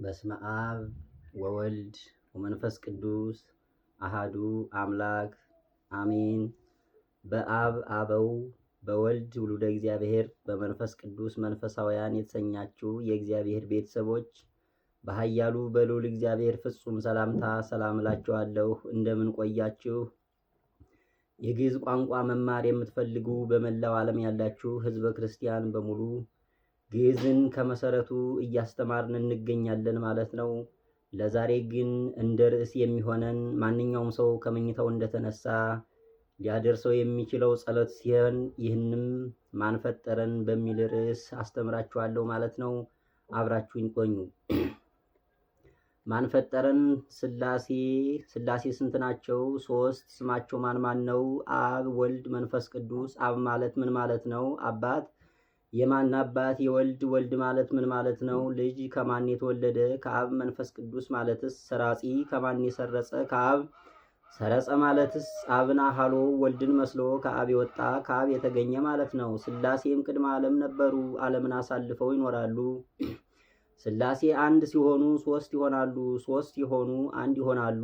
በስመ አብ ወወልድ ወመንፈስ ቅዱስ አሃዱ አምላክ አሜን። በአብ አበው በወልድ ውሉደ እግዚአብሔር በመንፈስ ቅዱስ መንፈሳውያን የተሰኛችሁ የእግዚአብሔር ቤተሰቦች በኃያሉ በልዑል እግዚአብሔር ፍጹም ሰላምታ ሰላም እላችኋለሁ። እንደምን ቆያችሁ? የግዕዝ ቋንቋ መማር የምትፈልጉ በመላው ዓለም ያላችሁ ሕዝበ ክርስቲያን በሙሉ ግዕዝን ከመሰረቱ እያስተማርን እንገኛለን ማለት ነው። ለዛሬ ግን እንደ ርዕስ የሚሆነን ማንኛውም ሰው ከመኝታው እንደተነሳ ሊያደርሰው የሚችለው ጸሎት ሲሆን ይህንም ማን ፈጠረን በሚል ርዕስ አስተምራችኋለሁ ማለት ነው። አብራችሁኝ ቆዩ። ማን ፈጠረን? ሥላሴ ስንት ናቸው? ሶስት። ስማቸው ማን ማን ነው? አብ፣ ወልድ፣ መንፈስ ቅዱስ። አብ ማለት ምን ማለት ነው? አባት የማን አባት? የወልድ። ወልድ ማለት ምን ማለት ነው? ልጅ። ከማን የተወለደ? ከአብ። መንፈስ ቅዱስ ማለትስ? ሰራጺ። ከማን የሰረጸ? ከአብ። ሰረጸ ማለትስ? አብን አሃሎ ወልድን መስሎ ከአብ የወጣ ከአብ የተገኘ ማለት ነው። ሥላሴም ቅድመ ዓለም ነበሩ፣ ዓለምን አሳልፈው ይኖራሉ። ሥላሴ አንድ ሲሆኑ ሶስት ይሆናሉ፣ ሶስት ሲሆኑ አንድ ይሆናሉ።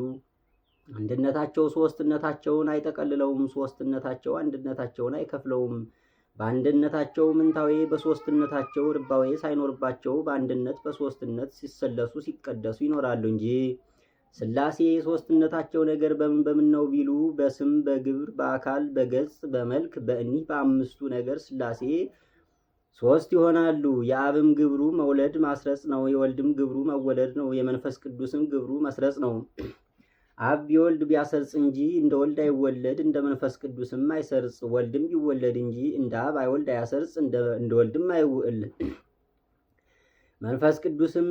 አንድነታቸው ሶስትነታቸውን አይጠቀልለውም፣ ሶስትነታቸው አንድነታቸውን አይከፍለውም። በአንድነታቸው ምንታዌ በሶስትነታቸው ርባዌ ሳይኖርባቸው በአንድነት በሶስትነት ሲሰለሱ ሲቀደሱ ይኖራሉ እንጂ። ሥላሴ ሶስትነታቸው ነገር በምን በምን ነው ቢሉ በስም በግብር በአካል በገጽ በመልክ በእኒህ በአምስቱ ነገር ሥላሴ ሶስት ይሆናሉ። የአብም ግብሩ መውለድ ማስረጽ ነው። የወልድም ግብሩ መወለድ ነው። የመንፈስ ቅዱስም ግብሩ መስረጽ ነው። አብ ቢወልድ ቢያሰርጽ እንጂ እንደ ወልድ አይወለድ፣ እንደ መንፈስ ቅዱስም አይሰርጽ። ወልድም ቢወለድ እንጂ እንደ አብ አይወልድ አያሰርጽ፣ እንደ ወልድም አይውል። መንፈስ ቅዱስም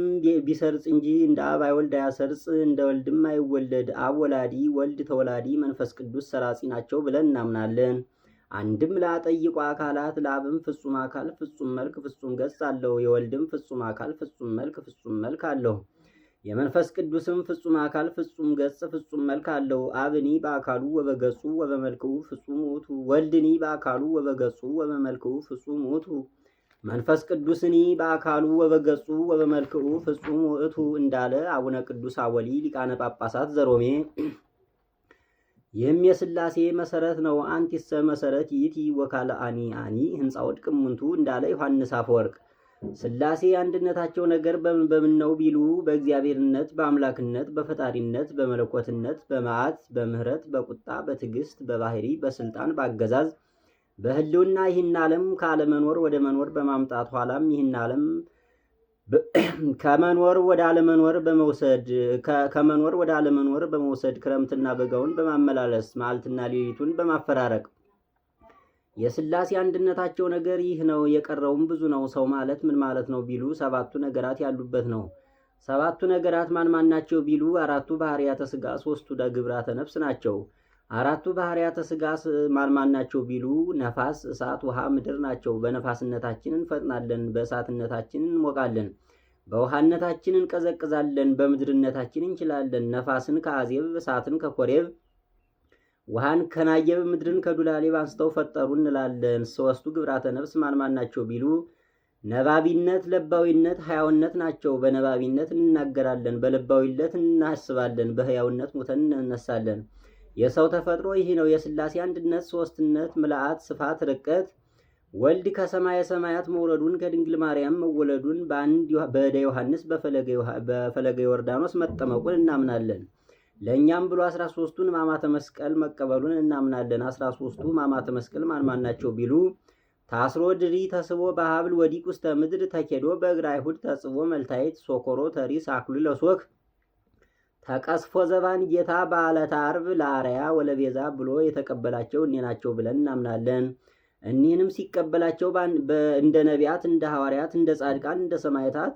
ቢሰርጽ እንጂ እንደ አብ አይወልድ አያሰርጽ፣ እንደ ወልድም አይወለድ። አብ ወላዲ፣ ወልድ ተወላዲ፣ መንፈስ ቅዱስ ሰራጺ ናቸው ብለን እናምናለን። አንድም ላጠይቁ አካላት ለአብም ፍጹም አካል ፍጹም መልክ ፍጹም ገጽ አለው። የወልድም ፍጹም አካል ፍጹም መልክ ፍጹም መልክ አለው። የመንፈስ ቅዱስም ፍጹም አካል ፍጹም ገጽ ፍጹም መልክ አለው። አብኒ በአካሉ ወበገጹ ወበመልክኡ ፍጹም ውእቱ፣ ወልድኒ በአካሉ ወበገጹ ወበመልክኡ ፍጹም ውእቱ፣ መንፈስ ቅዱስኒ በአካሉ ወበገጹ ወበመልክኡ ፍጹም ውእቱ እንዳለ አቡነ ቅዱስ አወሊ ሊቃነ ጳጳሳት ዘሮሜ። ይህም የሥላሴ መሰረት ነው። አንቲሰ መሰረት ይእቲ ወካልአኒ አኒ ህንፃ ወድቅ እሙንቱ እንዳለ ዮሐንስ አፈወርቅ። ሥላሴ አንድነታቸው ነገር በምን በምን ነው ቢሉ በእግዚአብሔርነት፣ በአምላክነት፣ በፈጣሪነት፣ በመለኮትነት፣ በመዓት፣ በምህረት፣ በቁጣ፣ በትዕግስት፣ በባህሪ፣ በስልጣን፣ በአገዛዝ፣ በህልውና ይህን ዓለም ከአለመኖር ወደ መኖር በማምጣት ኋላም ይህን ዓለም ከመኖር ወደ አለመኖር በመውሰድ ክረምትና በጋውን በማመላለስ መዓልትና ሌሊቱን በማፈራረቅ የሥላሴ አንድነታቸው ነገር ይህ ነው። የቀረውም ብዙ ነው። ሰው ማለት ምን ማለት ነው ቢሉ ሰባቱ ነገራት ያሉበት ነው። ሰባቱ ነገራት ማን ማን ናቸው ቢሉ አራቱ ባህርያተ ሥጋ፣ ሦስቱ ግብራተ ነፍስ ናቸው። አራቱ ባህርያተ ሥጋ ማን ማን ናቸው ቢሉ ነፋስ፣ እሳት፣ ውሃ፣ ምድር ናቸው። በነፋስነታችን እንፈጥናለን፣ በእሳትነታችን እንሞቃለን፣ በውሃነታችን እንቀዘቅዛለን፣ በምድርነታችን እንችላለን። ነፋስን ከአዜብ፣ እሳትን ከኮሬብ፣ ውሃን ከናየብ፣ ምድርን ከዱላሌብ አንስተው ፈጠሩ እንላለን። ሦስቱ ግብራተ ነፍስ ማን ማን ናቸው ቢሉ ነባቢነት፣ ለባዊነት፣ ሕያውነት ናቸው። በነባቢነት እንናገራለን፣ በለባዊነት እናስባለን፣ በሕያውነት ሞተን እንነሳለን። የሰው ተፈጥሮ ይህ ነው። የሥላሴ አንድነት ሦስትነት ምልአት ስፋት ርቀት ወልድ ከሰማየ ሰማያት መውረዱን ከድንግል ማርያም መወለዱን በእደ ዮሐንስ በፈለገ ዮርዳኖስ መጠመቁን እናምናለን። ለእኛም ብሎ 13ቱን ሕማማተ መስቀል መቀበሉን እናምናለን። 13ቱ ሕማማተ መስቀል ማን ማን ናቸው ቢሉ ታስሮ ድሪ ተስቦ በሀብል ወዲቅ ውስተ ምድር ተኬዶ በእግረ አይሁድ ተጽቦ መልታየት ሶኮሮ ተሪስ አክሉ ለሶክ ተቀስፎ ዘባን ጌታ በዓለተ ዓርብ ለአርያ ወለቤዛ ብሎ የተቀበላቸው እኔ ናቸው ብለን እናምናለን። እኒህንም ሲቀበላቸው እንደ ነቢያት፣ እንደ ሐዋርያት፣ እንደ ጻድቃን፣ እንደ ሰማዕታት፣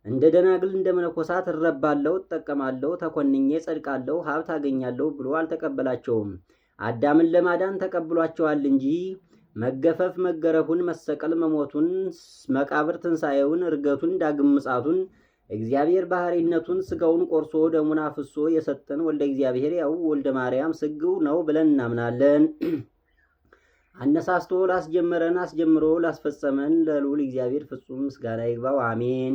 እንደ ደናግል፣ እንደ መነኮሳት እረባለሁ፣ እጠቀማለሁ፣ ተኮንኜ ጸድቃለሁ፣ ሀብት አገኛለሁ ብሎ አልተቀበላቸውም። አዳምን ለማዳን ተቀብሏቸዋል እንጂ መገፈፍ፣ መገረፉን፣ መሰቀል፣ መሞቱን፣ መቃብር ትንሣኤውን፣ እርገቱን፣ ዳግም ምጽአቱን፣ እግዚአብሔር ባህሪነቱን ስጋውን ቆርሶ ደሙን አፍሶ የሰጠን ወልደ እግዚአብሔር ያው ወልደ ማርያም ስግው ነው ብለን እናምናለን። አነሳስቶ ላስጀመረን አስጀምሮ ላስፈጸመን ለልዑል እግዚአብሔር ፍጹም ምስጋና ይግባው፣ አሜን።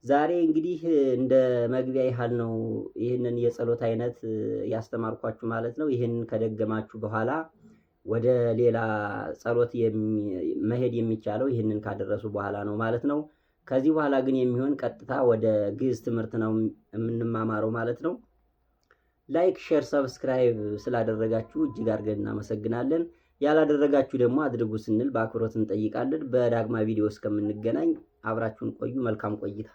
ዛሬ እንግዲህ እንደ መግቢያ ያህል ነው ይህንን የጸሎት አይነት ያስተማርኳችሁ ማለት ነው። ይህንን ከደገማችሁ በኋላ ወደ ሌላ ጸሎት መሄድ የሚቻለው ይህንን ካደረሱ በኋላ ነው ማለት ነው። ከዚህ በኋላ ግን የሚሆን ቀጥታ ወደ ግዕዝ ትምህርት ነው የምንማማረው ማለት ነው። ላይክ፣ ሼር፣ ሰብስክራይብ ስላደረጋችሁ እጅግ አድርገን እናመሰግናለን። ያላደረጋችሁ ደግሞ አድርጉ ስንል በአክብሮት እንጠይቃለን። በዳግማ ቪዲዮ እስከምንገናኝ አብራችሁን ቆዩ። መልካም ቆይታ